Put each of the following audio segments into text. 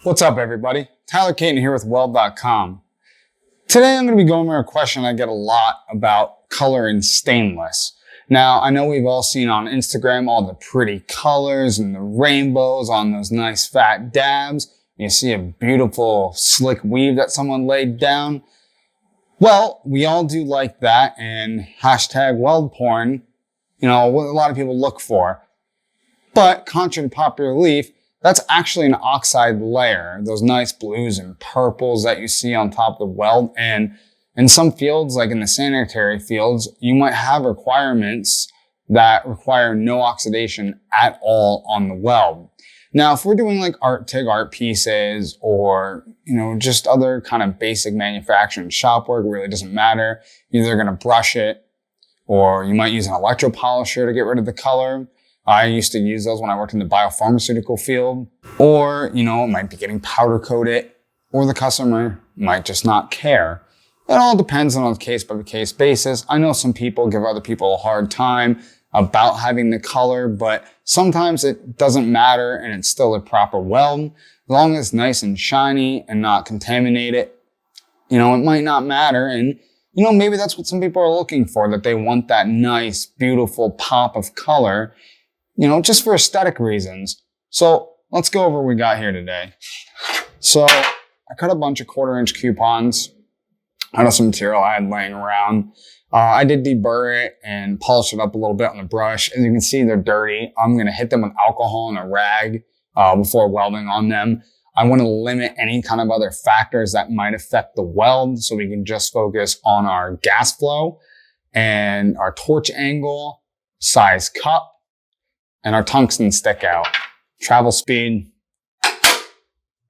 What's up, everybody? Tyler Caton here with Weld.com. Today I'm going to be going over a question I get a lot about color in stainless. Now, I know we've all seen on Instagram all the pretty colors and the rainbows on those nice fat dabs. You see a beautiful slick weave that someone laid down. Well, we all do like that, and hashtag weld porn, what a lot of people look for. But contrary to popular belief, that's actually an oxide layer, those nice blues and purples that you see on top of the weld. And in some fields, like in the sanitary fields, you might have requirements that require no oxidation at all on the weld. Now, if we're doing like TIG art pieces or, just other kind of basic manufacturing shop work, really doesn't matter. You're either going to brush it or you might use an electropolisher to get rid of the color. I used to use those when I worked in the biopharmaceutical field. Or, it might be getting powder coated, or the customer might just not care. It all depends on a case-by-case basis. I know some people give other people a hard time about having the color, but sometimes it doesn't matter and it's still a proper weld. As long as it's nice and shiny and not contaminated, it might not matter. And, maybe that's what some people are looking for, that they want that nice, beautiful pop of color, just for aesthetic reasons. So let's go over what we got here today. So I cut a bunch of 1/4-inch coupons out of some material I had laying around. I did deburr it and polish it up a little bit on the brush. As you can see, they're dirty. I'm going to hit them with alcohol and a rag before welding on them. I want to limit any kind of other factors that might affect the weld so we can just focus on our gas flow and our torch angle, size cup, and our tungsten stick out, travel speed,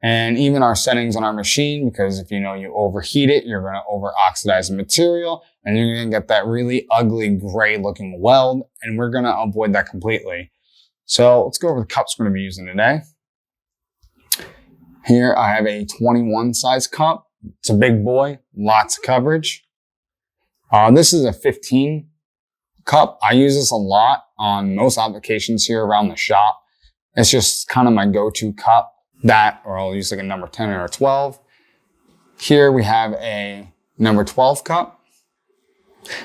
and even our settings on our machine, because if you overheat it, you're going to over-oxidize the material, and you're going to get that really ugly gray-looking weld, and we're going to avoid that completely. So let's go over the cups we're going to be using today. Here I have a 21 size cup. It's a big boy, lots of coverage. This is a 15 cup. I use this a lot on most applications here around the shop. It's just kind of my go-to cup. That, or I'll use like a number 10 or a 12. Here we have a number 12 cup.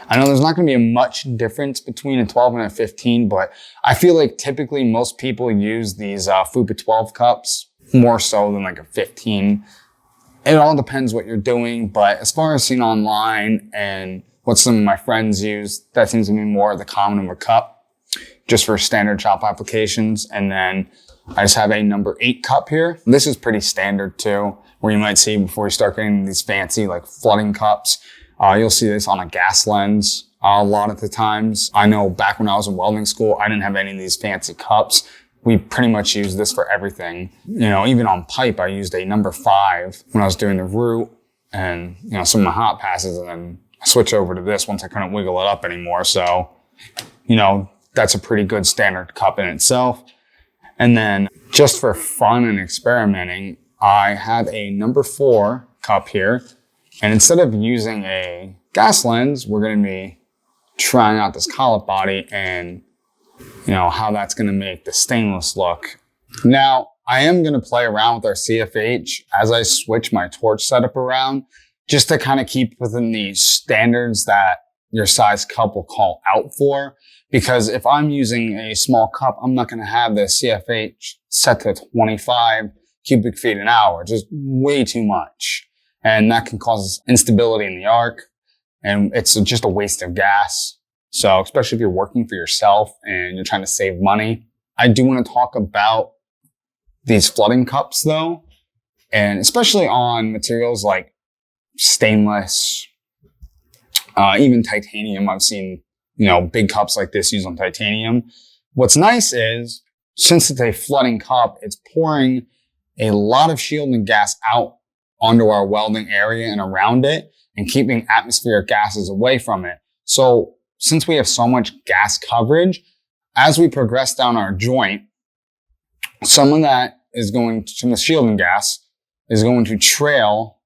I know there's not going to be much difference between a 12 and a 15, but I feel like typically most people use these FUPA 12 cups more so than like a 15. It all depends what you're doing, but as far as seen online and what some of my friends use, that seems to be more the common of a cup, just for standard shop applications. And then I just have a number 8 cup here. This is pretty standard too, where you might see before you start getting these fancy like flooding cups. You'll see this on a gas lens a lot of the times. I know back when I was in welding school, I didn't have any of these fancy cups. We pretty much used this for everything. Even on pipe, I used a number 5 when I was doing the root and, some of my hot passes, and then I switched over to this once I couldn't wiggle it up anymore. So, that's a pretty good standard cup in itself. And then just for fun and experimenting, I have a number 4 cup here. And instead of using a gas lens, we're going to be trying out this collet body and, how that's going to make the stainless look. Now, I am going to play around with our CFH as I switch my torch setup around, just to kind of keep within the standards that your size cup will call out for. Because if I'm using a small cup, I'm not going to have the CFH set to 25 cubic feet an hour, just way too much. And that can cause instability in the arc, and it's just a waste of gas. So especially if you're working for yourself and you're trying to save money. I do want to talk about these flooding cups though, and especially on materials like stainless, even titanium. I've seen big cups like this used on titanium. What's nice is, since it's a flooding cup, it's pouring a lot of shielding gas out onto our welding area and around it, and keeping atmospheric gases away from it. So since we have so much gas coverage, as we progress down our joint, some of that is going to, the shielding gas is going to trail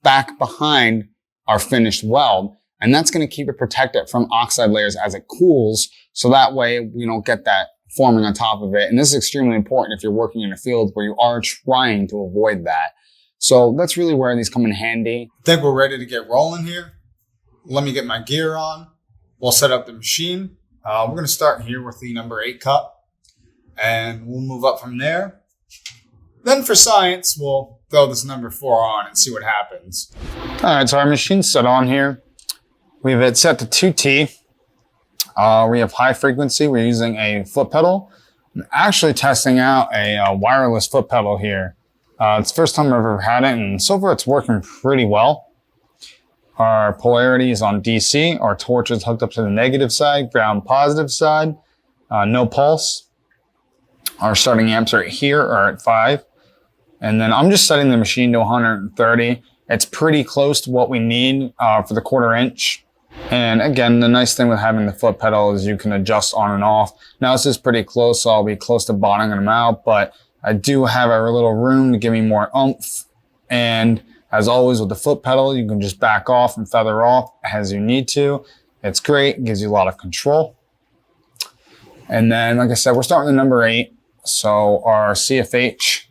back behind our finished weld. And that's going to keep it protected from oxide layers as it cools. So that way we don't get that forming on top of it. And this is extremely important if you're working in a field where you are trying to avoid that. So that's really where these come in handy. I think we're ready to get rolling here. Let me get my gear on. We'll set up the machine. We're going to start here with the number 8 cup, and we'll move up from there. Then for science, we'll throw this number 4 on and see what happens. All right, so our machine's set on here. We have it set to 2T. We have high frequency. We're using a foot pedal. I'm actually testing out a wireless foot pedal here. It's the first time I've ever had it, and so far it's working pretty well. Our polarity is on DC. Our torch is hooked up to the negative side, ground positive side. No pulse. Our starting amps right here are at 5. And then I'm just setting the machine to 130. It's pretty close to what we need for the 1/4 inch. And again, the nice thing with having the foot pedal is you can adjust on and off. Now this is pretty close, so I'll be close to bottoming them out, but I do have a little room to give me more oomph. And as always with the foot pedal, you can just back off and feather off as you need to. It's great, it gives you a lot of control. And then, like I said, we're starting with the number 8. So our CFH,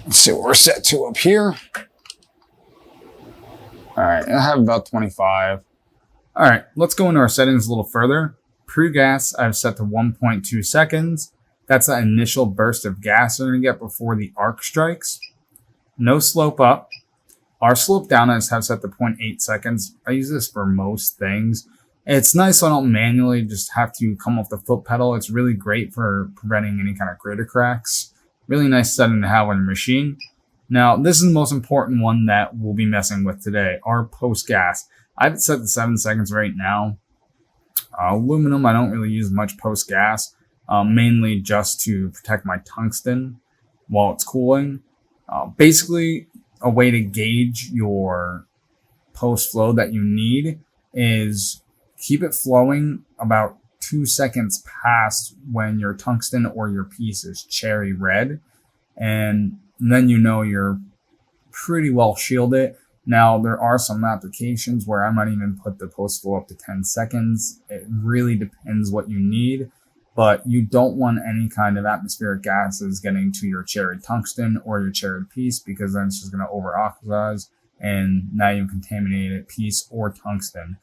let's see what we're set to up here. All right, I have about 25. All right, let's go into our settings a little further. Pre-gas, I've set to 1.2 seconds. That's the initial burst of gas you're gonna get before the arc strikes. No slope up. Our slope down I have set to 0.8 seconds. I use this for most things. It's nice so I don't manually just have to come off the foot pedal. It's really great for preventing any kind of crater cracks. Really nice setting to have on your machine. Now, this is the most important one that we'll be messing with today, our post-gas. I have it set to 7 seconds right now. Aluminum, I don't really use much post-gas, mainly just to protect my tungsten while it's cooling. Basically, a way to gauge your post-flow that you need is keep it flowing about 2 seconds past when your tungsten or your piece is cherry red. And then you know you're pretty well shielded. Now, there are some applications where I might even put the post flow up to 10 seconds. It really depends what you need, but you don't want any kind of atmospheric gases getting to your cherry tungsten or your cherry piece, because then it's just going to over-oxidize and now you contaminated piece or tungsten.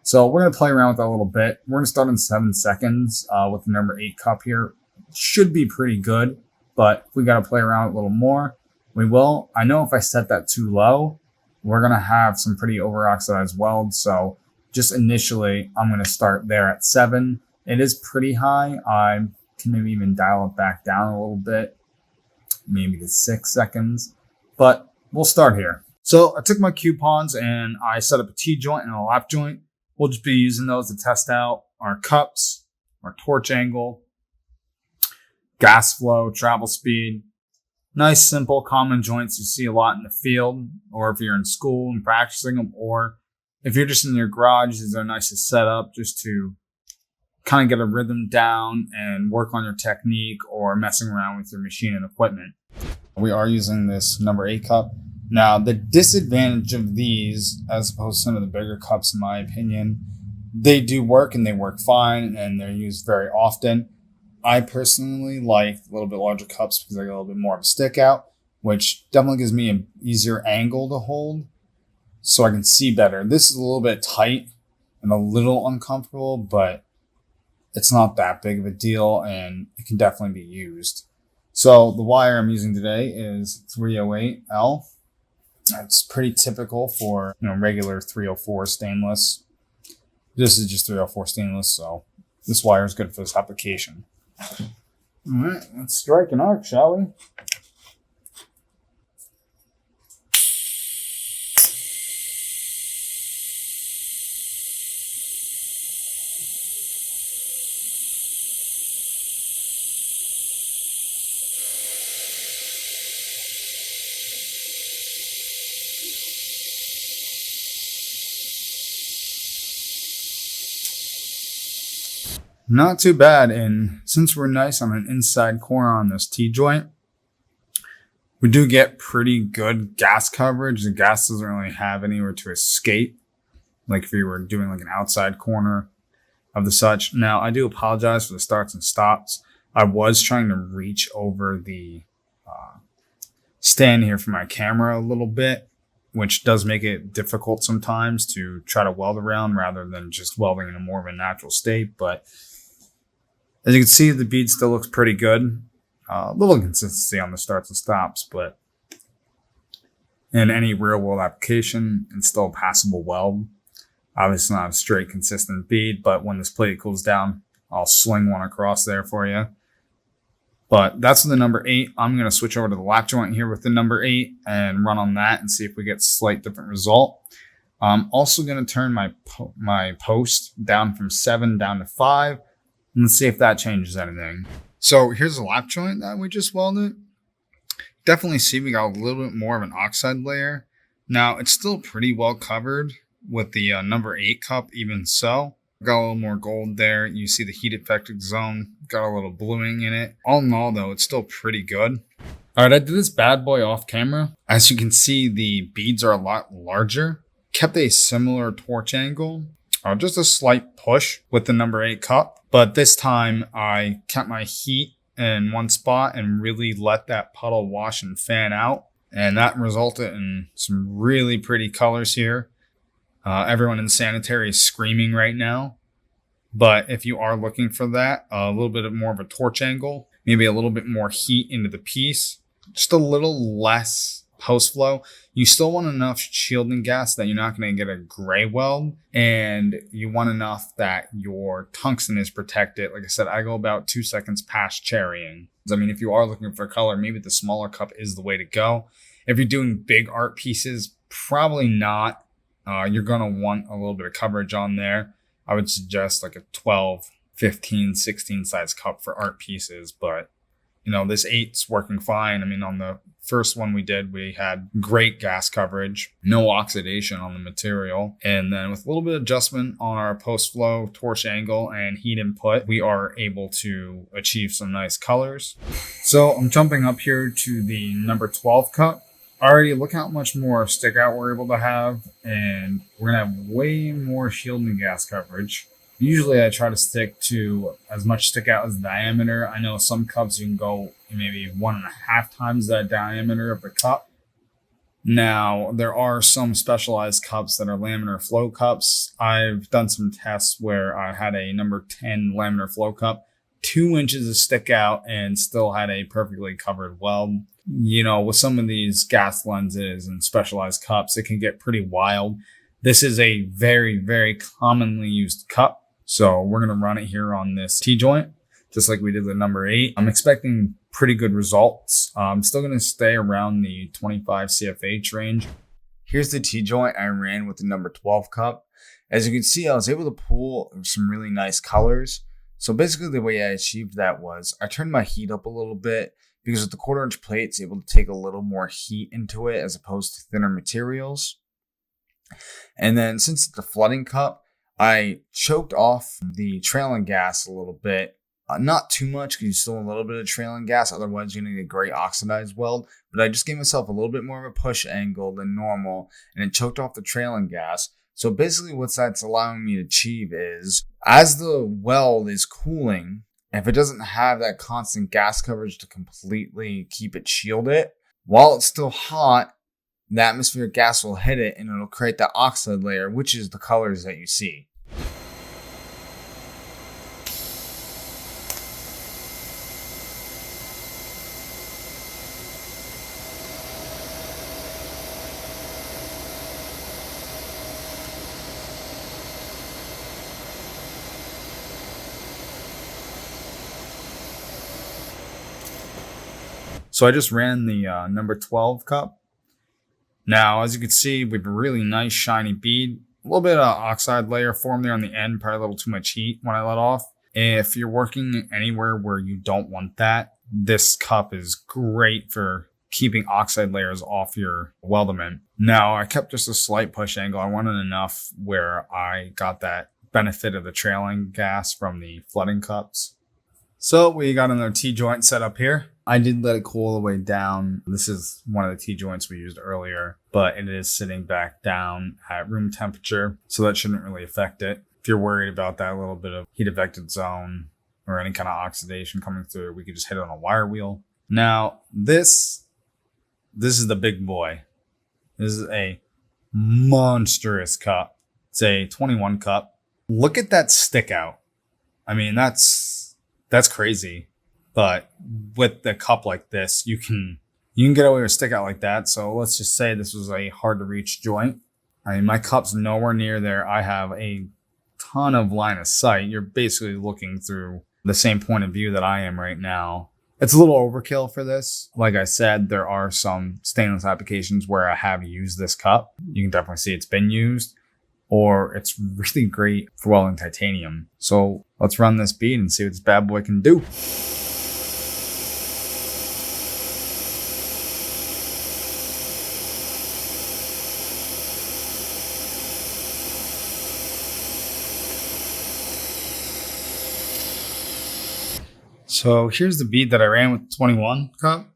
So we're going to play around with that a little bit. We're going to start in 7 seconds with the number 8 cup here. Should be pretty good, but if we got to play around a little more, we will. I know if I set that too low, we're going to have some pretty over-oxidized welds. So just initially, I'm going to start there at 7. It is pretty high. I can maybe even dial it back down a little bit, maybe to 6 seconds, but we'll start here. So I took my coupons and I set up a T-joint and a lap joint. We'll just be using those to test out our cups, our torch angle, gas flow, travel speed. Nice, simple, common joints you see a lot in the field, or if you're in school and practicing them, or if you're just in your garage, these are nice to set up just to kind of get a rhythm down and work on your technique or messing around with your machine and equipment. We are using this number 8 cup. Now, the disadvantage of these, as opposed to some of the bigger cups, in my opinion, they do work and they work fine and they're used very often. I personally like a little bit larger cups because I get a little bit more of a stick out, which definitely gives me an easier angle to hold so I can see better. This is a little bit tight and a little uncomfortable, but it's not that big of a deal and it can definitely be used. So the wire I'm using today is 308L. It's pretty typical for, regular 304 stainless. This is just 304 stainless, so this wire is good for this application. All right, let's strike an arc, shall we? Not too bad, and since we're nice on an inside corner on this T-joint, we do get pretty good gas coverage. The gas doesn't really have anywhere to escape, like if you were doing like an outside corner. of the such. Now, I do apologize for the starts and stops. I was trying to reach over the stand here for my camera a little bit, which does make it difficult sometimes to try to weld around rather than just welding in a more of a natural state. But as you can see, the bead still looks pretty good. A little inconsistency on the starts and stops, but in any real world application, it's still a passable weld. Obviously not a straight consistent bead, but when this plate cools down, I'll sling one across there for you. But that's the number 8. I'm going to switch over to the lap joint here with the number 8 and run on that and see if we get a slight different result. I'm also going to turn my post down from 7 down to 5. And let's see if that changes anything. So here's the lap joint that we just welded. Definitely see we got a little bit more of an oxide layer. Now it's still pretty well covered with the number 8 cup even so. Got a little more gold there. You see the heat affected zone. Got a little bluing in it. All in all, though, it's still pretty good. All right, I did this bad boy off camera. As you can see, the beads are a lot larger. Kept a similar torch angle. Just a slight push with the number 8 cup. But this time, I kept my heat in one spot and really let that puddle wash and fan out. And that resulted in some really pretty colors here. Everyone in sanitary is screaming right now. But if you are looking for that, a little bit more of a torch angle, maybe a little bit more heat into the piece, just a little less post flow. You still want enough shielding gas that you're not going to get a gray weld, and you want enough that your tungsten is protected. Like I said, I go about 2 seconds past cherrying. I mean, if you are looking for color, maybe the smaller cup is the way to go. If you're doing big art pieces, probably not. You're going to want a little bit of coverage on there. I would suggest like a 12, 15, 16 size cup for art pieces. But, you know, this 8's working fine. I mean, on the first one we did, we had great gas coverage, no oxidation on the material. And then with a little bit of adjustment on our post flow, torch angle, and heat input, we are able to achieve some nice colors. So I'm jumping up here to the number 12 cup. Already look how much more stick out we're able to have, and we're gonna have way more shielding gas coverage. Usually I try to stick to as much stick out as diameter. I know some cups you can go maybe 1.5 times that diameter of the cup. Now, there are some specialized cups that are laminar flow cups. I've done some tests where I had a number 10 laminar flow cup, 2 inches of stick out, and still had a perfectly covered weld. You know, with some of these gas lenses and specialized cups, it can get pretty wild. This is a very, very commonly used cup. So we're going to run it here on this T-joint, just like we did the number 8. I'm expecting pretty good results. I'm still going to stay around the 25 CFH range. Here's the T-joint I ran with the number 12 cup. As you can see, I was able to pull some really nice colors. So basically the way I achieved that was I turned my heat up a little bit, because with the 1/4 inch plate, it's able to take a little more heat into it as opposed to thinner materials. And then since it's the flooding cup, I choked off the trailing gas a little bit. Not too much, because you still want a little bit of trailing gas. Otherwise, you're going to get a great oxidized weld. But I just gave myself a little bit more of a push angle than normal, and it choked off the trailing gas. So basically what that's allowing me to achieve is, as the weld is cooling, if it doesn't have that constant gas coverage to completely keep it shielded, while it's still hot, the atmospheric gas will hit it and it'll create that oxide layer, which is the colors that you see. So I just ran the number 12 cup. Now, as you can see, we have a really nice shiny bead. A little bit of oxide layer formed there on the end, probably a little too much heat when I let off. If you're working anywhere where you don't want that, this cup is great for keeping oxide layers off your weldment. Now, I kept just a slight push angle. I wanted enough where I got that benefit of the trailing gas from the flooding cups. So we got another T-joint set up here. I did let it cool all the way down. This is one of the T-joints we used earlier, but it is sitting back down at room temperature, so that shouldn't really affect it. if you're worried about that little bit of heat affected zone or any kind of oxidation coming through, we could just hit it on a wire wheel. Now, this is the big boy. This is a monstrous cup. It's a 21 cup. Look at that stick out. I mean, that's crazy. But with the cup like this, you can get away with a stick out like that. So let's just say this was a hard to reach joint. I mean, my cup's nowhere near there. I have a ton of line of sight. You're basically looking through the same point of view that I am right now. It's a little overkill for this. Like I said, there are some stainless applications where I have used this cup. You can definitely see it's been used, or it's really great for welding titanium. So let's run this bead and see what this bad boy can do. So here's the bead that I ran with the 21 cup.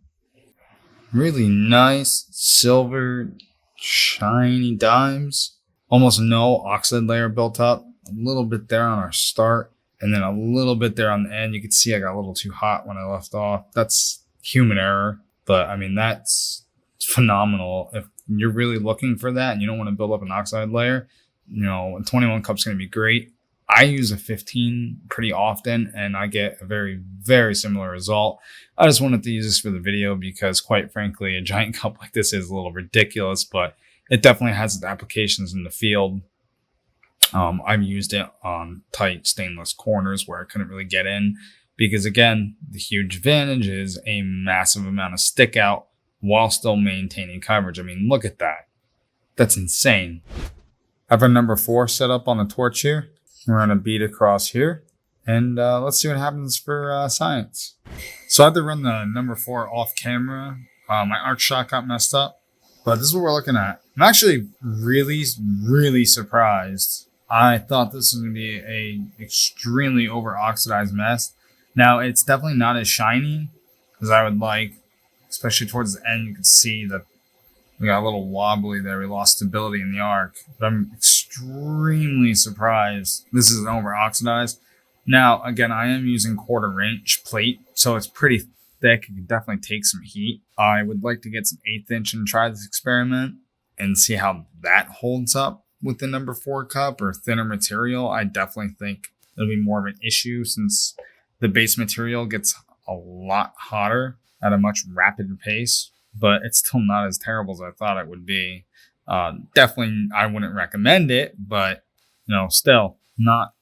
Really nice, silver, shiny dimes. Almost no oxide layer built up. A little bit there on our start, and then a little bit there on the end. You can see I got a little too hot when I left off. That's human error, but I mean, that's phenomenal. If you're really looking for that and you don't want to build up an oxide layer, a 21 cup's going to be great. I use a 15 pretty often, and I get a very, very similar result. I just wanted to use this for the video because, quite frankly, a giant cup like this is a little ridiculous, but it definitely has its applications in the field. I've used it on tight stainless corners where I couldn't really get in because, again, the huge advantage is a massive amount of stick out while still maintaining coverage. I mean, look at that. That's insane. I have our number 4 set up on the torch here. We're going to bead across here, and let's see what happens for science. So I had to run the number 4 off camera. My arc shot got messed up, but this is what we're looking at. I'm actually really, really surprised. I thought this was going to be a extremely over-oxidized mess. Now, it's definitely not as shiny as I would like, especially towards the end. You can see that we got a little wobbly there. We lost stability in the arc, but I'm extremely surprised this isn't over-oxidized. Now, again, I am using 1/4 inch plate, so it's pretty thick. It can definitely take some heat. I would like to get some 1/8 inch and try this experiment and see how that holds up with the number 4 cup or thinner material. I definitely think it'll be more of an issue since the base material gets a lot hotter at a much rapid pace, but it's still not as terrible as I thought it would be. Definitely, I wouldn't recommend it, but still not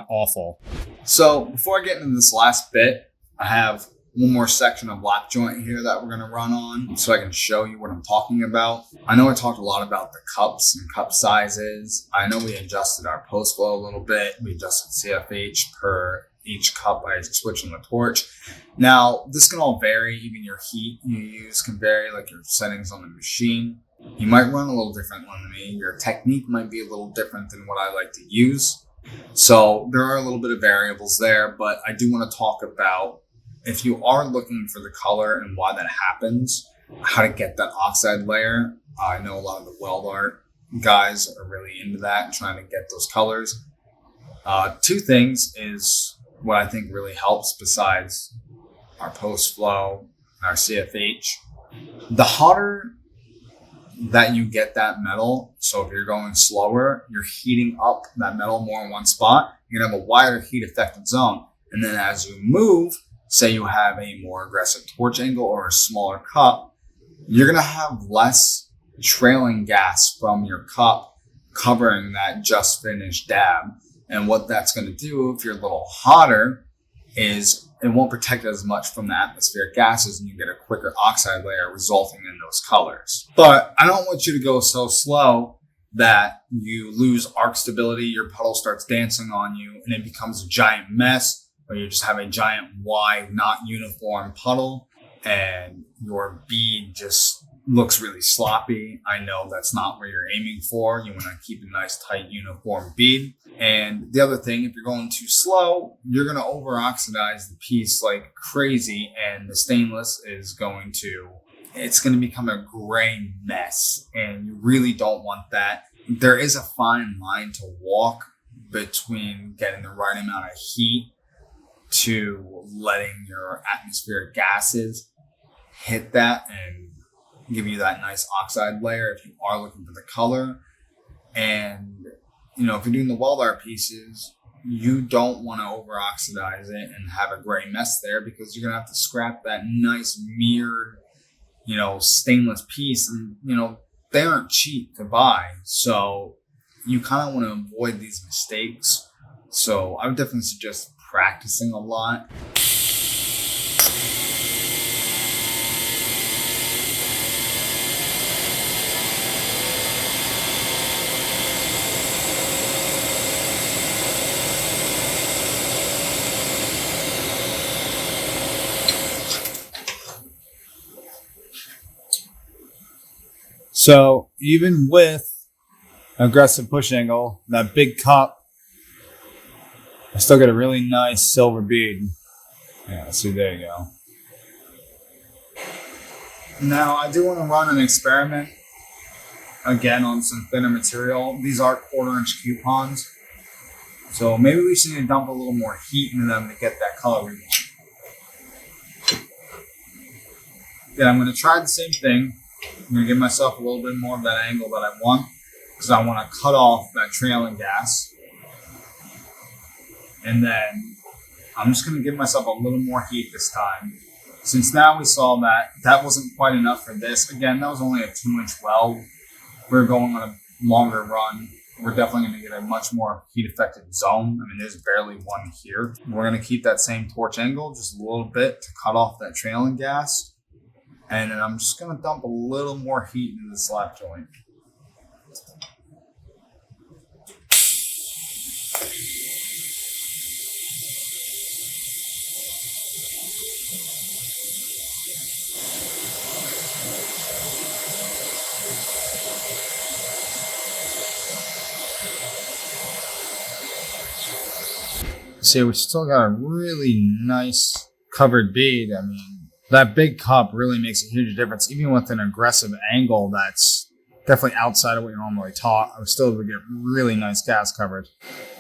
awful. So before I get into this last bit, I have one more section of lap joint here that we're going to run on so I can show you what I'm talking about. I know I talked a lot about the cups and cup sizes. I know we adjusted our post flow a little bit. We adjusted CFH per each cup by switching the torch. Now, this can all vary. Even your heat you use can vary, like your settings on the machine. You might run a little different than me. Your technique might be a little different than what I like to use. So there are a little bit of variables there, but I do want to talk about if you are looking for the color and why that happens, how to get that oxide layer. I know a lot of the weld art guys are really into that and trying to get those colors. 2 things is what I think really helps besides our post flow and our CFH. The hotter that you get that metal, so if you're going slower, you're heating up that metal more in one spot, you're going to have a wider heat affected zone. And then as you move, say you have a more aggressive torch angle or a smaller cup, you're going to have less trailing gas from your cup covering that just finished dab. And what that's going to do, if you're a little hotter, is it won't protect as much from the atmospheric gases, and you get a quicker oxide layer resulting in those colors. But I don't want you to go so slow that you lose arc stability, your puddle starts dancing on you, and it becomes a giant mess, or you just have a giant wide, not uniform puddle, and your bead just looks really sloppy. I know that's not where you're aiming for. You want to keep a nice, tight, uniform bead. And the other thing, if you're going too slow, you're going to over-oxidize the piece like crazy, and the stainless is going to become a gray mess, and you really don't want that. There is a fine line to walk between getting the right amount of heat to letting your atmospheric gases hit that and give you that nice oxide layer if you are looking for the color. And, you know, if you're doing the weld art pieces, you don't want to over oxidize it and have a gray mess there, because you're going to have to scrap that nice mirrored, you know, stainless piece. And, you know, they aren't cheap to buy. So you kind of want to avoid these mistakes. So I would definitely suggest practicing a lot. So even with aggressive push angle, that big cup, I still get a really nice silver bead. Yeah, see, there you go. Now, I do want to run an experiment again on some thinner material. These are 1/4-inch coupons. So maybe we should need to dump a little more heat into them to get that color we want. Then I'm going to try the same thing. I'm going to give myself a little bit more of that angle that I want, because I want to cut off that trailing gas. And then I'm just going to give myself a little more heat this time. Since now we saw that that wasn't quite enough for this. Again, that was only a 2-inch weld. We're going on a longer run. We're definitely going to get a much more heat affected zone. I mean, there's barely one here. We're going to keep that same torch angle just a little bit to cut off that trailing gas. And then I'm just going to dump a little more heat into the slap joint. See, we still got a really nice covered bead. I mean, that big cup really makes a huge difference. Even with an aggressive angle that's definitely outside of what you're normally taught, I was still able to get really nice gas coverage.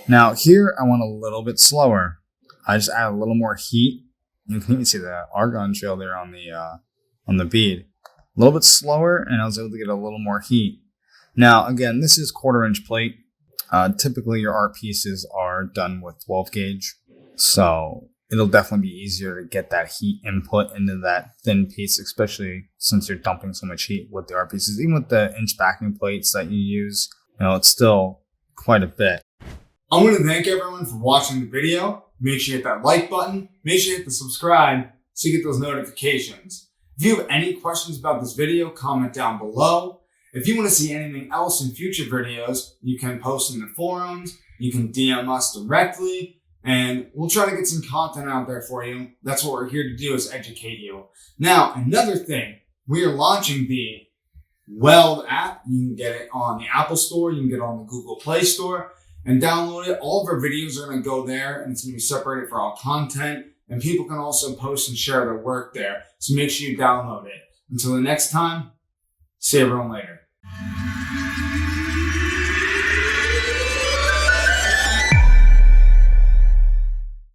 Now here, I went a little bit slower. I just add a little more heat. You can even see the argon trail there on the bead. A little bit slower, and I was able to get a little more heat. Now, again, this is 1/4-inch plate. Typically, your art pieces are done with 12 gauge. So it'll definitely be easier to get that heat input into that thin piece, especially since you're dumping so much heat with the art pieces. Even with the inch backing plates that you use, you know, it's still quite a bit. I want to thank everyone for watching the video. Make sure you hit that like button. Make sure you hit the subscribe so you get those notifications. If you have any questions about this video, comment down below. If you want to see anything else in future videos, you can post in the forums. You can DM us directly. And we'll try to get some content out there for you. That's what we're here to do, is educate you. Now, another thing, we are launching the Weld app. You can get it on the Apple Store. You can get it on the Google Play Store and download it. All of our videos are going to go there, and it's going to be separated for all content. And people can also post and share their work there. So make sure you download it. Until the next time, see everyone later.